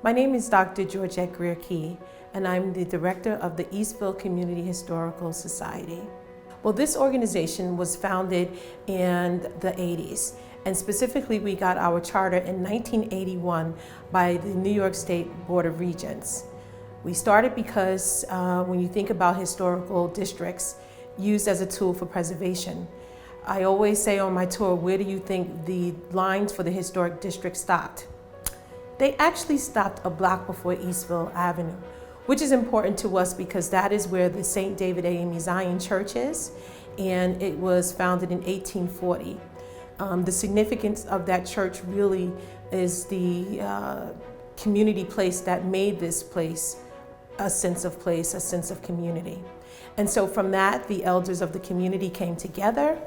My name is Dr. Georgette Greer-Key, and I'm the director of the Eastville Community Historical Society. Well, this organization was founded in the 80s, and specifically we got our charter in 1981 by the New York State Board of Regents. We started because when you think about historical districts used as a tool for preservation, I always say on my tour, where do you think the lines for the historic district stopped? They actually stopped a block before Eastville Avenue, which is important to us because that is where the St. David A.M.E. Zion Church is, and it was founded in 1840. The significance of that church really is the community place that made this place, a sense of community. And so from that, the elders of the community came together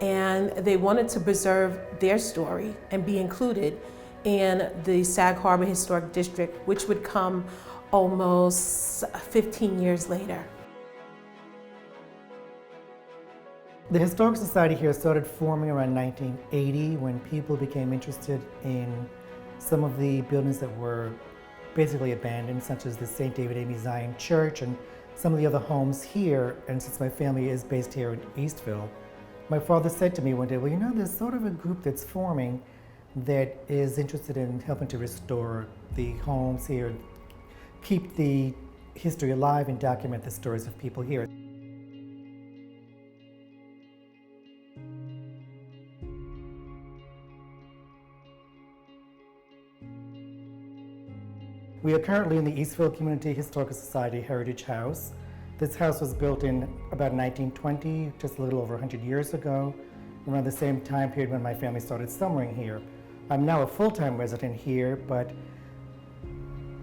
and they wanted to preserve their story and be included in the Sag Harbor Historic District, which would come almost 15 years later. The Historical Society here started forming around 1980 when people became interested in some of the buildings that were basically abandoned, such as the St. David A.M.E. Zion Church and some of the other homes here. And since my family is based here in Eastville, my father said to me one day, well, you know, there's sort of a group that's forming that is interested in helping to restore the homes here, keep the history alive and document the stories of people here. We are currently in the Eastville Community Historical Society Heritage House. This house was built in about 1920, just a little over 100 years ago, around the same time period when my family started summering here. I'm now a full-time resident here, but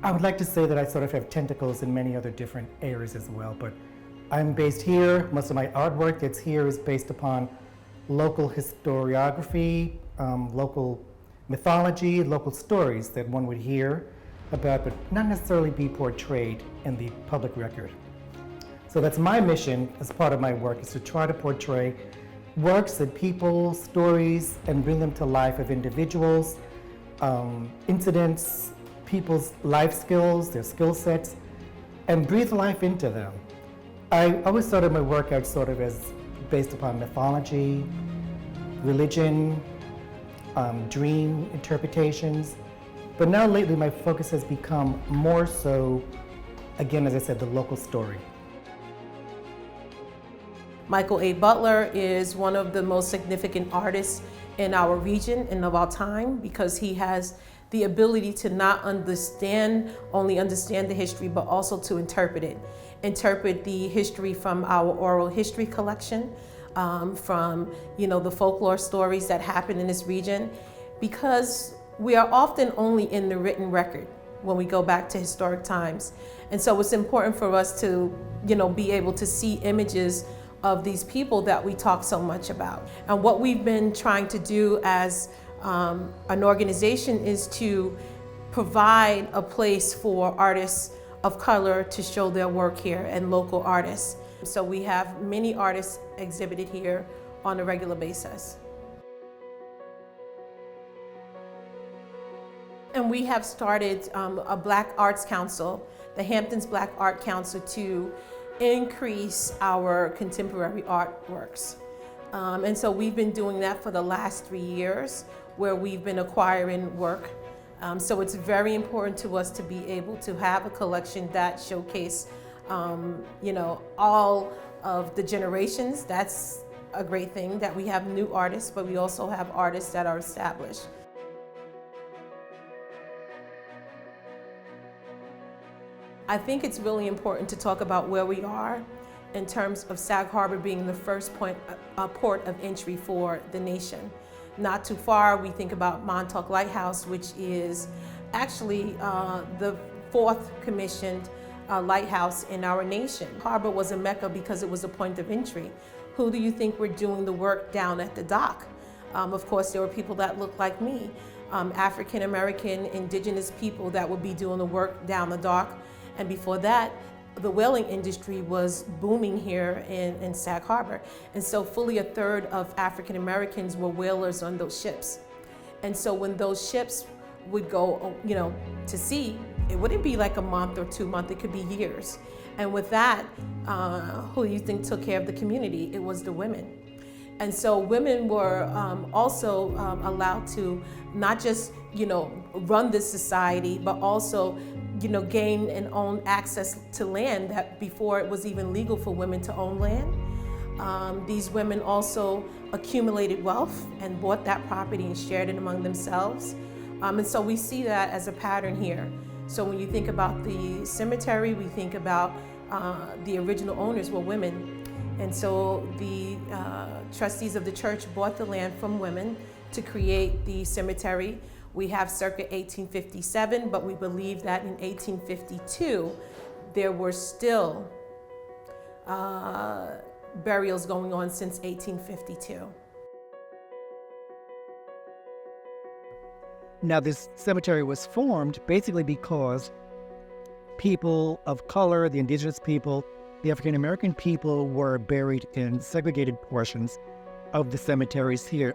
I would like to say that I sort of have tentacles in many other different areas as well. But I'm based here. Most of my artwork that's here is based upon local historiography, local mythology, local stories that one would hear about, but not necessarily be portrayed in the public record. So that's my mission as part of my work, is to try to portray works that people, stories, and bring them to life of individuals, incidents, people's life skills, their skill sets, and breathe life into them. I always started my work out sort of as based upon mythology, religion, dream interpretations, but now lately my focus has become more so, again, as I said, the local story. Michael A. Butler is one of the most significant artists in our region and of our time because he has the ability to not only understand the history, but also to interpret it. Interpret the history from our oral history collection, from the folklore stories that happen in this region, because we are often only in the written record when we go back to historic times. And so it's important for us to be able to see images of these people that we talk so much about. And what we've been trying to do as an organization is to provide a place for artists of color to show their work here and local artists. So we have many artists exhibited here on a regular basis. And we have started a Black Arts Council, the Hamptons Black Art Council, to increase our contemporary artworks. And so we've been doing that for the last 3 years, where we've been acquiring work. So it's very important to us to be able to have a collection that showcase, all of the generations. That's a great thing, that we have new artists, but we also have artists that are established. I think it's really important to talk about where we are in terms of Sag Harbor being the first port of entry for the nation. Not too far, we think about Montauk Lighthouse, which is actually the 4th commissioned lighthouse in our nation. Harbor was a mecca because it was a point of entry. Who do you think were doing the work down at the dock? Of course, there were people that looked like me, African American, indigenous people that would be doing the work down the dock. And before that, the whaling industry was booming here in Sag Harbor. And so fully a third of African Americans were whalers on those ships. And so when those ships would go, to sea, it wouldn't be like a month or 2 months, it could be years. And with that, who you think took care of the community? It was the women. And so women were also allowed to not just, run this society, but also, gain and own access to land that before it was even legal for women to own land. These women also accumulated wealth and bought that property and shared it among themselves. And so we see that as a pattern here. So when you think about the cemetery, we think about the original owners were women. And so the trustees of the church bought the land from women to create the cemetery. We have circa 1857, but we believe that in 1852, there were still burials going on since 1852. Now, this cemetery was formed basically because people of color, the indigenous people, the African American people were buried in segregated portions of the cemeteries here.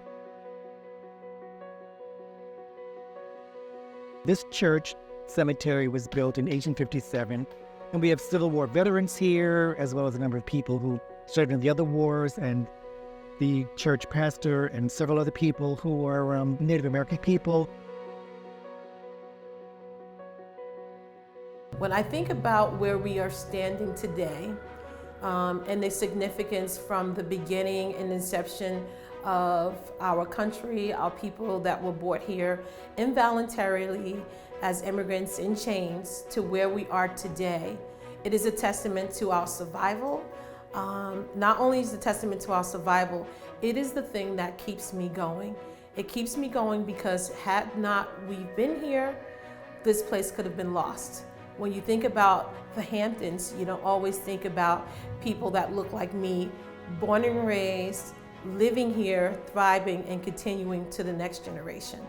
This church cemetery was built in 1857, and we have Civil War veterans here, as well as a number of people who served in the other wars, and the church pastor and several other people who are Native American people. When I think about where we are standing today, and the significance from the beginning and inception of our country, our people that were brought here involuntarily as immigrants in chains to where we are today, it is a testament to our survival. Not only is it a testament to our survival, it is the thing that keeps me going. It keeps me going because had not we been here, this place could have been lost. When you think about the Hamptons, you don't always think about people that look like me, born and raised, living here, thriving, and continuing to the next generation.